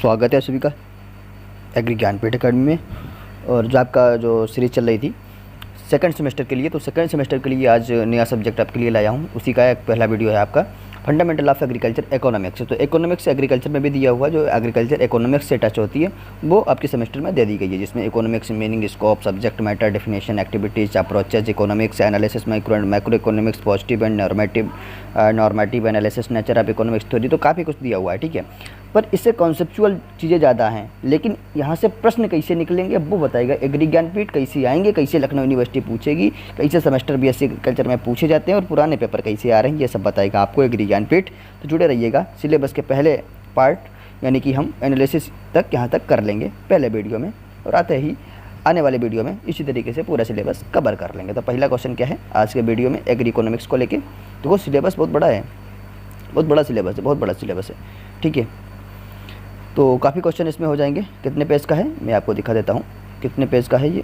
स्वागत है सभी का एग्री ज्ञानपीठ अकेडमी में। और जो आपका जो सीरीज़ चल रही थी सेकंड सेमेस्टर के लिए, तो सेकंड सेमेस्टर के लिए आज नया सब्जेक्ट आपके लिए लाया हूँ। उसी का एक पहला वीडियो है आपका फंडामेंटल ऑफ एग्रीकल्चर इकोनॉमिक्स। तो इकोनॉमिक्स एग्रीकल्चर में भी दिया हुआ, जो एग्रीकल्चर इकोनॉमिक्स से टच होती है वो आपके सेमेस्टर में दे दी गई है, जिसमें economics meaning, scope, subject matter, definition, activities, approaches, economics analysis, micro and macro economics, positive and normative analysis, nature of economics theory, तो काफ़ी कुछ दिया हुआ है, ठीक है। पर इससे कॉन्सेप्चुअल चीज़ें ज़्यादा हैं, लेकिन यहाँ से प्रश्न कैसे निकलेंगे वो बताएगा एग्री ज्ञानपीठ। कैसे आएंगे, कैसे लखनऊ यूनिवर्सिटी पूछेगी, कैसे सेमेस्टर बीएससी कल्चर में पूछे जाते हैं और पुराने पेपर कैसे आ रहे हैं, ये सब बताएगा आपको एग्री ज्ञानपीठ। तो जुड़े रहिएगा। सिलेबस के पहले पार्ट यानी कि हम एनालिसिस तक यहाँ तक कर लेंगे पहले वीडियो में, और आने वाले वीडियो में इसी तरीके से पूरा सिलेबस कवर कर लेंगे। तो पहला क्वेश्चन क्या है आज के वीडियो में एग्री इकोनॉमिक्स को लेके। तो वो सिलेबस बहुत बड़ा है, बहुत बड़ा सिलेबस है, बहुत बड़ा सिलेबस है, ठीक है। तो काफ़ी क्वेश्चन इसमें हो जाएंगे। कितने पेज का है मैं आपको दिखा देता हूँ। कितने पेज का है ये,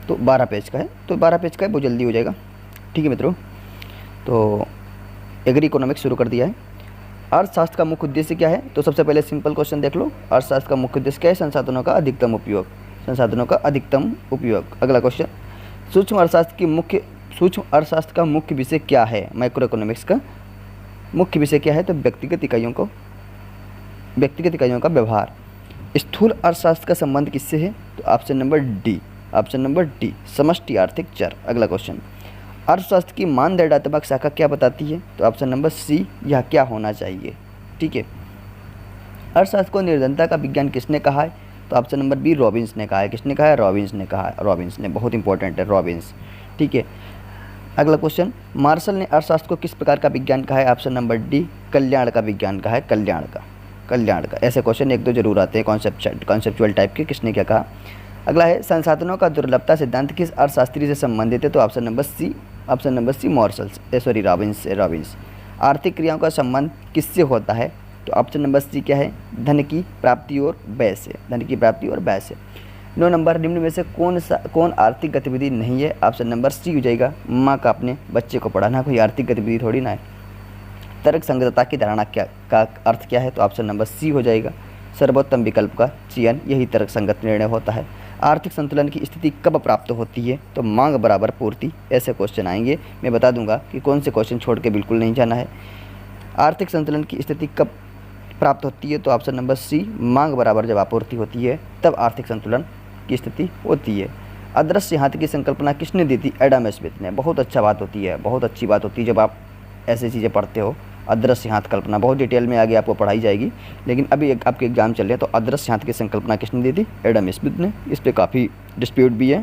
तो 12 पेज का है। तो 12 पेज का है, बहुत जल्दी हो जाएगा, ठीक है मित्रों। तो एग्री इकोनॉमिक्स शुरू कर दिया है। अर्थशास्त्र का मुख्य उद्देश्य क्या है, तो सबसे पहले सिंपल क्वेश्चन देख लो। अर्थशास्त्र का मुख्य उद्देश्य क्या है, संसाधनों का अधिकतम उपयोग, संसाधनों का अधिकतम उपयोग। अगला क्वेश्चन, सूक्ष्म अर्थशास्त्र का मुख्य विषय क्या है, माइक्रो इकोनॉमिक्स का मुख्य विषय क्या है, तो व्यक्तिगत इकाइयों का व्यवहार। स्थूल अर्थशास्त्र का संबंध किससे है, तो ऑप्शन नंबर डी समष्टि आर्थिक चर। अगला क्वेश्चन, अर्थशास्त्र की मानदंडात्मक शाखा क्या बताती है, तो ऑप्शन नंबर सी यह क्या होना चाहिए, ठीक है। अर्थशास्त्र को निर्धनता का विज्ञान किसने कहा है, तो ऑप्शन नंबर बी रॉबिन्स ने कहा है। किसने कहा है, रॉबिन्स ने कहा है। रॉबिन्स ने, बहुत इंपॉर्टेंट है रॉबिन्स, ठीक है। अगला क्वेश्चन, मार्शल ने अर्थशास्त्र को किस प्रकार का विज्ञान कहा है, ऑप्शन नंबर डी कल्याण का विज्ञान कहा है। कल्याण का ऐसे क्वेश्चन एक दो जरूर आते हैं कॉन्सेप्चुअल टाइप के। किसने क्या कहा। अगला है, संसाधनों का दुर्लभता सिद्धांत किस अर्थशास्त्री से संबंधित है, तो ऑप्शन नंबर सी रॉबिन्स। आर्थिक क्रियाओं का संबंध किससे होता है, तो ऑप्शन नंबर सी क्या है, धन की प्राप्ति और व्यय से। 9 नंबर, निम्न में से कौन आर्थिक गतिविधि नहीं है, ऑप्शन नंबर सी हो जाएगा, माँ का अपने बच्चे को पढ़ाना कोई आर्थिक गतिविधि थोड़ी ना है। तर्क संगतता की धारणा का अर्थ क्या है, तो ऑप्शन नंबर सी हो जाएगा, सर्वोत्तम विकल्प का चयन, यही तर्क संगत निर्णय होता है। आर्थिक संतुलन की स्थिति कब प्राप्त होती है, तो मांग बराबर पूर्ति। ऐसे क्वेश्चन आएंगे, मैं बता दूंगा कि कौन से क्वेश्चन छोड़ के बिल्कुल नहीं जाना है। आर्थिक संतुलन की स्थिति कब प्राप्त होती है, तो ऑप्शन नंबर सी, मांग बराबर जब आपूर्ति होती है तब आर्थिक संतुलन की स्थिति होती है। अदृश्य हाथ की संकल्पना किसने दी थी, एडम स्मिथ ने। बहुत अच्छी बात होती है जब आप ऐसी चीज़ें पढ़ते हो। अदृश्य हाथ कल्पना बहुत डिटेल में आगे आपको पढ़ाई जाएगी, लेकिन अभी आपके एग्जाम चल रहे हैं। तो अदृश्य हाथ की संकल्पना किसने दी थी, एडम स्मिथ ने। इस पर काफ़ी डिस्प्यूट भी है।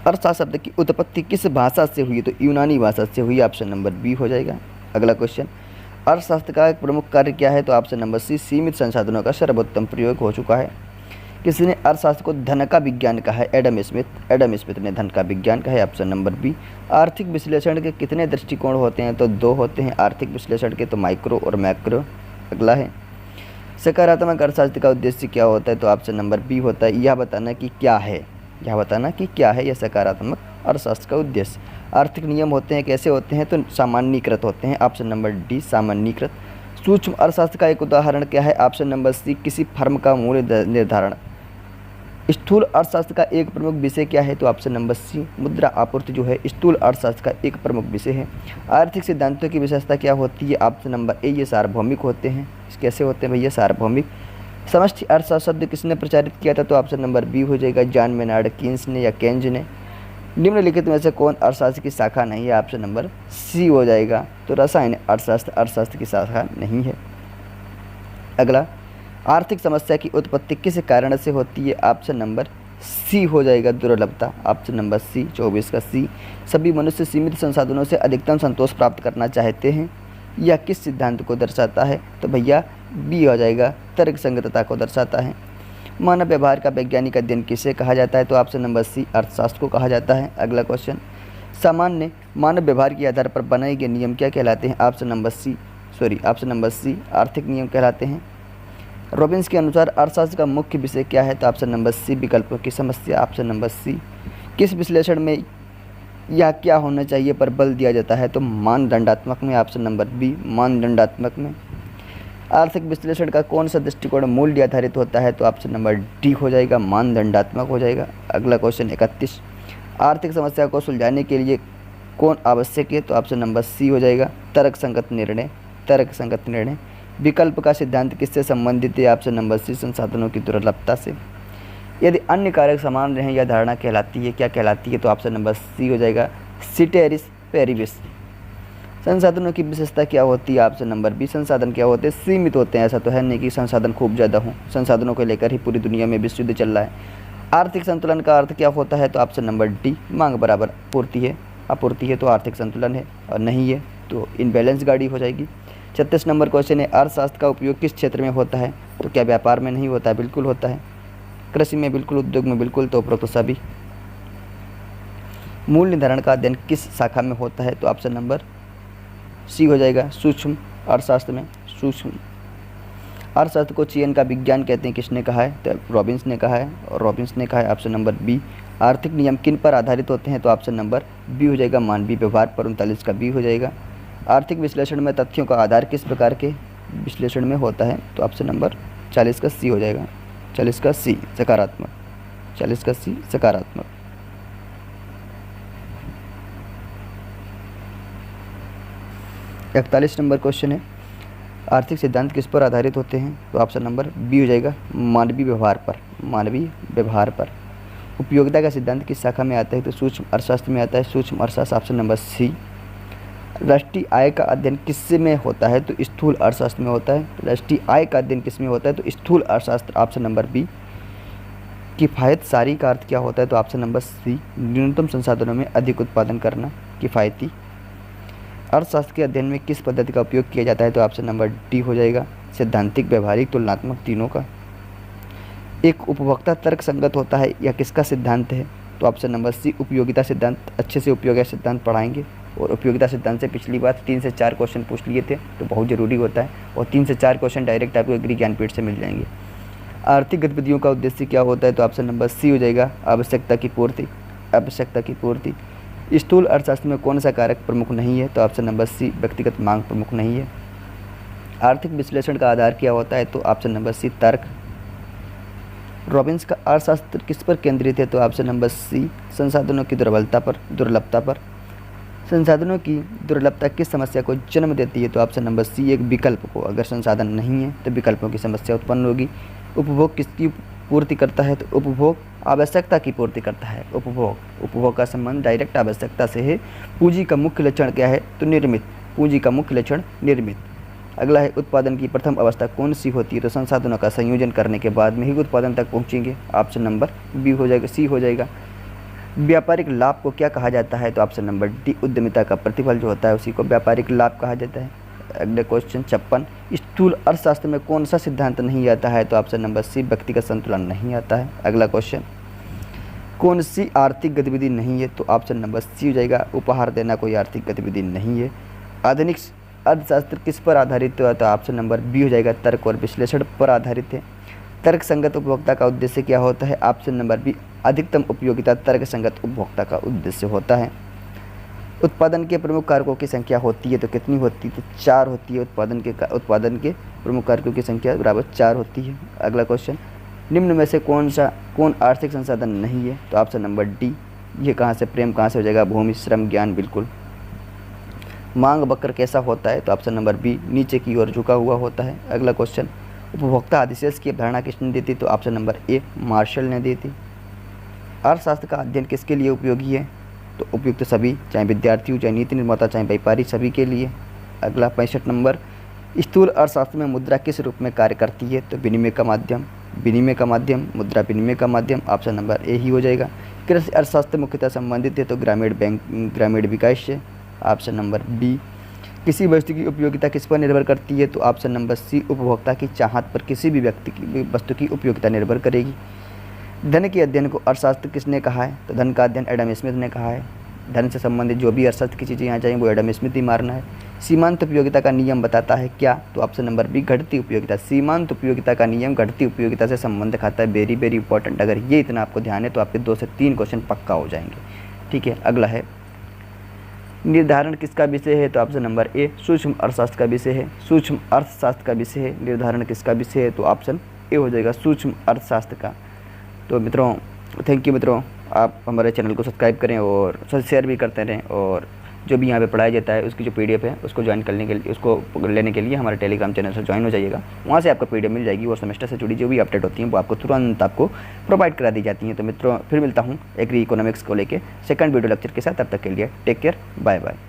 अर्थशास्त्र शब्द की उत्पत्ति किस भाषा से हुई, तो यूनानी भाषा से हुई, ऑप्शन नंबर बी हो जाएगा। अगला क्वेश्चन, अर्थशास्त्र का एक प्रमुख कार्य क्या है, तो ऑप्शन नंबर सी, सीमित संसाधनों का सर्वोत्तम प्रयोग हो चुका है। किसने अर्थशास्त्र को धन का विज्ञान कहा है, एडम स्मिथ ने धन का विज्ञान कहा है, ऑप्शन नंबर बी। आर्थिक विश्लेषण के कितने दृष्टिकोण होते हैं, तो 2 होते हैं आर्थिक विश्लेषण के, तो माइक्रो और मैक्रो। अगला है, सकारात्मक अर्थशास्त्र का उद्देश्य क्या होता है, तो ऑप्शन नंबर बी होता है, यह बताना कि क्या है यह सकारात्मक अर्थशास्त्र का उद्देश्य। आर्थिक नियम होते हैं, कैसे होते हैं, तो सामान्यीकृत होते हैं, ऑप्शन नंबर डी सामान्यीकृत। सूक्ष्म अर्थशास्त्र का एक उदाहरण क्या है, ऑप्शन नंबर सी, किसी फर्म का मूल्य निर्धारण। स्थूल अर्थशास्त्र का एक प्रमुख विषय क्या है, तो ऑप्शन नंबर सी, मुद्रा आपूर्ति जो है स्थूल अर्थशास्त्र का एक प्रमुख विषय है। आर्थिक सिद्धांतों की विशेषता क्या होती है, ऑप्शन नंबर ए, ये सार्वभौमिक होते हैं। कैसे होते हैं भैया, सार्वभौमिक। समष्टि अर्थशास्त्र शब्द किसने प्रचारित किया था, तो ऑप्शन नंबर बी हो जाएगा, जॉन मेनार्ड कीन्स ने या केन्ज ने। निम्नलिखित में से कौन अर्थशास्त्र की शाखा नहीं है, ऑप्शन नंबर सी हो जाएगा, तो रसायन अर्थशास्त्र की शाखा नहीं है। अगला, आर्थिक समस्या की उत्पत्ति किस कारण से होती है, ऑप्शन नंबर सी हो जाएगा, दुर्लभता, ऑप्शन नंबर सी 24 का सी। सभी मनुष्य सीमित संसाधनों से अधिकतम संतोष प्राप्त करना चाहते हैं, यह किस सिद्धांत को दर्शाता है, तो भैया बी हो जाएगा, तर्क संगतता को दर्शाता है। मानव व्यवहार का वैज्ञानिक अध्ययन किसे कहा जाता है, तो ऑप्शन नंबर सी, अर्थशास्त्र को कहा जाता है। अगला क्वेश्चन, सामान्य मानव व्यवहार के आधार पर बनाए गए नियम क्या कहलाते हैं, ऑप्शन नंबर सी आर्थिक नियम कहलाते हैं। रॉबिन्स के अनुसार अर्थशास्त्र का मुख्य विषय क्या है, तो ऑप्शन नंबर सी, विकल्पों की समस्या, ऑप्शन नंबर सी। किस विश्लेषण में यह क्या होना चाहिए पर बल दिया जाता है, तो मानदंडात्मक में, ऑप्शन नंबर बी मानदंडात्मक में। आर्थिक विश्लेषण का कौन सा दृष्टिकोण मूल्य आधारित होता है? तो ऑप्शन नंबर डी हो जाएगा, मानदंडात्मक हो जाएगा। अगला क्वेश्चन 31, आर्थिक समस्या को सुलझाने के लिए कौन आवश्यक है? तो ऑप्शन नंबर सी हो जाएगा, तर्कसंगत निर्णय। तर्कसंगत निर्णय। विकल्प का सिद्धांत किससे संबंधित है? ऑप्शन नंबर सी, संसाधनों की दुर्लभता से। यदि अन्य कारक समान रहें यह धारणा कहलाती है, क्या कहलाती है? तो ऑप्शन नंबर सी हो जाएगा, सिटेरिस पेरिविस। संसाधनों की विशेषता क्या होती है? ऑप्शन नंबर बी, संसाधन क्या होते हैं? सीमित होते हैं। ऐसा तो है नहीं कि संसाधन खूब ज़्यादा हों, संसाधनों को लेकर ही पूरी दुनिया में विश्व युद्ध चल रहा है। आर्थिक संतुलन का अर्थ क्या होता है? तो ऑप्शन नंबर डी, मांग बराबर पूर्ति है। आपूर्ति है तो आर्थिक संतुलन है, और नहीं है तो इनबैलेंस गाड़ी हो जाएगी। 36 नंबर क्वेश्चन है, अर्थशास्त्र का उपयोग किस क्षेत्र में होता है? तो क्या व्यापार में नहीं होता है? बिल्कुल होता है। कृषि में बिल्कुल, उद्योग में बिल्कुल, तो उपरोक्त सभी। मूल्य निर्धारण का अध्ययन किस शाखा में होता है? तो ऑप्शन नंबर सी हो जाएगा, सूक्ष्म अर्थशास्त्र में। सूक्ष्म अर्थशास्त्र को चयन का विज्ञान कहते हैं, किसने कहा है? तो रॉबिन्स ने कहा है, और रॉबिन्स ने कहा है। Option number B. आर्थिक नियम किन पर आधारित होते हैं? तो ऑप्शन नंबर बी हो जाएगा, मानवीय व्यवहार पर। 39 का बी हो जाएगा। आर्थिक विश्लेषण में तथ्यों का आधार किस प्रकार के विश्लेषण में होता है? तो ऑप्शन नंबर 40 का सी हो जाएगा। 40 का सी, सकारात्मक। 40 का सी, सकारात्मक। इकतालीस नंबर क्वेश्चन है, आर्थिक सिद्धांत किस पर आधारित होते हैं? तो ऑप्शन नंबर बी हो जाएगा, मानवीय व्यवहार पर। मानवीय व्यवहार पर। उपयोगिता का सिद्धांत किस शाखा में आता है? तो सूक्ष्म अर्थशास्त्र में आता है। सूक्ष्म अर्थशास्त्र, ऑप्शन नंबर सी। राष्ट्रीय आय का अध्ययन किस में होता है? तो स्थूल अर्थशास्त्र में होता है। राष्ट्रीय आय का अध्ययन किस में होता है? तो स्थूल अर्थशास्त्र, ऑप्शन नंबर बी। किफ़ायतसारी का अर्थ क्या होता है? तो ऑप्शन नंबर सी, न्यूनतम संसाधनों में अधिक उत्पादन करना, किफ़ायती। अर्थशास्त्र के अध्ययन में किस पद्धति का उपयोग किया जाता है? तो ऑप्शन नंबर डी हो जाएगा, सैद्धांतिक, व्यवहारिक, तुलनात्मक, तीनों का। एक उपभोक्ता तर्कसंगत होता है, यह किसका सिद्धांत है? तो ऑप्शन नंबर सी, उपयोगिता सिद्धांत। अच्छे से उपयोगिता सिद्धांत पढ़ाएंगे, और उपयोगिता सिद्धांत से पिछली बार 3 से 4 क्वेश्चन पूछ लिए थे, तो बहुत ज़रूरी होता है, और 3 से 4 क्वेश्चन डायरेक्ट आपको एग्री ज्ञानपीठ से मिल जाएंगे। आर्थिक गतिविधियों का उद्देश्य क्या होता है? तो ऑप्शन नंबर सी हो जाएगा, आवश्यकता की पूर्ति। आवश्यकता की पूर्ति। स्थूल अर्थशास्त्र में कौन सा कारक प्रमुख नहीं है? तो ऑप्शन नंबर सी, व्यक्तिगत मांग प्रमुख नहीं है। आर्थिक विश्लेषण का आधार क्या होता है? तो ऑप्शन नंबर सी, तर्क। रॉबिन्स का अर्थशास्त्र किस पर केंद्रित है? तो ऑप्शन नंबर सी, संसाधनों की दुर्लभता पर। संसाधनों की दुर्लभता किस समस्या को जन्म देती है? तो ऑप्शन नंबर सी, एक विकल्प को। अगर संसाधन नहीं है तो विकल्पों की समस्या उत्पन्न होगी। उपभोग किसकी पूर्ति करता है? तो उपभोग आवश्यकता की पूर्ति करता है। उपभोग का संबंध डायरेक्ट आवश्यकता से है। पूंजी का मुख्य लक्षण क्या है? तो निर्मित। पूंजी का मुख्य लक्षण निर्मित। अगला है, उत्पादन की प्रथम अवस्था कौन सी होती है? तो संसाधनों का संयोजन करने के बाद में ही उत्पादन तक पहुंचेंगे। ऑप्शन नंबर बी हो जाएगा, सी हो जाएगा। व्यापारिक लाभ को क्या कहा जाता है? तो ऑप्शन नंबर डी, उद्यमिता का प्रतिफल जो होता है उसी को व्यापारिक लाभ कहा जाता है। अगले क्वेश्चन 56, स्थूल अर्थशास्त्र में कौन सा सिद्धांत नहीं आता है? तो ऑप्शन नंबर सी, व्यक्तिगत संतुलन नहीं आता है। अगला क्वेश्चन, कौन सी आर्थिक गतिविधि नहीं है? तो ऑप्शन नंबर सी हो जाएगा, उपहार देना कोई आर्थिक गतिविधि नहीं है। आधुनिक अर्थशास्त्र किस पर आधारित है? तो ऑप्शन नंबर बी हो जाएगा, तर्क और विश्लेषण पर आधारित है। तर्क संगत उपभोक्ता का उद्देश्य क्या होता है? ऑप्शन नंबर बी, अधिकतम उपयोगिता तर्क संगत उपभोक्ता का उद्देश्य होता है। उत्पादन के प्रमुख कारकों की संख्या होती है तो कितनी होती है? तो 4 होती है। उत्पादन के प्रमुख कारकों की संख्या बराबर 4 होती है। अगला क्वेश्चन, निम्न में से कौन आर्थिक संसाधन नहीं है? तो ऑप्शन नंबर डी। ये कहाँ से, प्रेम कहाँ से हो जाएगा? भूमि, श्रम, ज्ञान, बिल्कुल। मांग वक्र कैसा होता है? तो ऑप्शन नंबर बी, नीचे की ओर झुका हुआ होता है। अगला क्वेश्चन, उपभोक्ता अधिशेष की अवधारणा किसने दी थी? तो ऑप्शन नंबर ए, मार्शल ने दी थी। अर्थशास्त्र का अध्ययन किसके लिए उपयोगी है? तो उपयुक्त सभी, चाहे विद्यार्थी हो, चाहे नीति निर्माता, चाहे व्यापारी, सभी के लिए। अगला 65 नंबर, स्थूल अर्थशास्त्र में मुद्रा किस रूप में कार्य करती है? तो विनिमय का माध्यम। मुद्रा विनिमय का माध्यम, ऑप्शन नंबर ए ही हो जाएगा। कृषि अर्थशास्त्र मुख्यतः संबंधित है तो ग्रामीण विकास से, ऑप्शन नंबर बी। किसी वस्तु की उपयोगिता किस पर निर्भर करती है? तो ऑप्शन नंबर सी, उपभोक्ता की चाहत पर किसी भी व्यक्ति की वस्तु की उपयोगिता निर्भर करेगी। धन के अध्ययन को अर्थशास्त्र किसने कहा है? तो धन का अध्ययन एडम स्मिथ ने कहा है। धन से संबंधित जो भी अर्थशास्त्र की चीज़ें यहाँ चाहिए वो एडम स्मिथ ही मारना है। सीमांत उपयोगिता का नियम बताता है क्या? तो ऑप्शन नंबर बी, घटती उपयोगिता। सीमांत उपयोगिता का नियम घटती उपयोगिता से संबंध खाता है। Very very important. अगर ये इतना आपको ध्यान है तो आपके 2 से 3 क्वेश्चन पक्का हो जाएंगे। ठीक है। अगला है, निर्धारण किसका विषय है? तो ऑप्शन नंबर ए सूक्ष्म अर्थशास्त्र का विषय है। सूक्ष्म अर्थशास्त्र का विषय है। निर्धारण किसका विषय है? तो ऑप्शन ए हो जाएगा सूक्ष्म अर्थशास्त्र का। तो मित्रों थैंक यू मित्रों, आप हमारे चैनल को सब्सक्राइब करें और शेयर भी करते रहें, और जो भी यहाँ पे पढ़ाया जाता है उसकी जो PDF है उसको ज्वाइन करने के लिए, उसको लेने के लिए हमारे टेलीग्राम चैनल से ज्वाइन हो जाइएगा। वहाँ से आपको PDF मिल जाएगी और सेमेस्टर से जुड़ी जो भी अपडेट होती हैं वो आपको तुरंत आपको प्रोवाइड करा दी जाती हैं। तो मित्रों फिर मिलता हूँ एग्री इकोनॉमिक्स को लेके सेकंड वीडियो लेक्चर के साथ। तब तक के लिए टेक केयर, बाय बाय।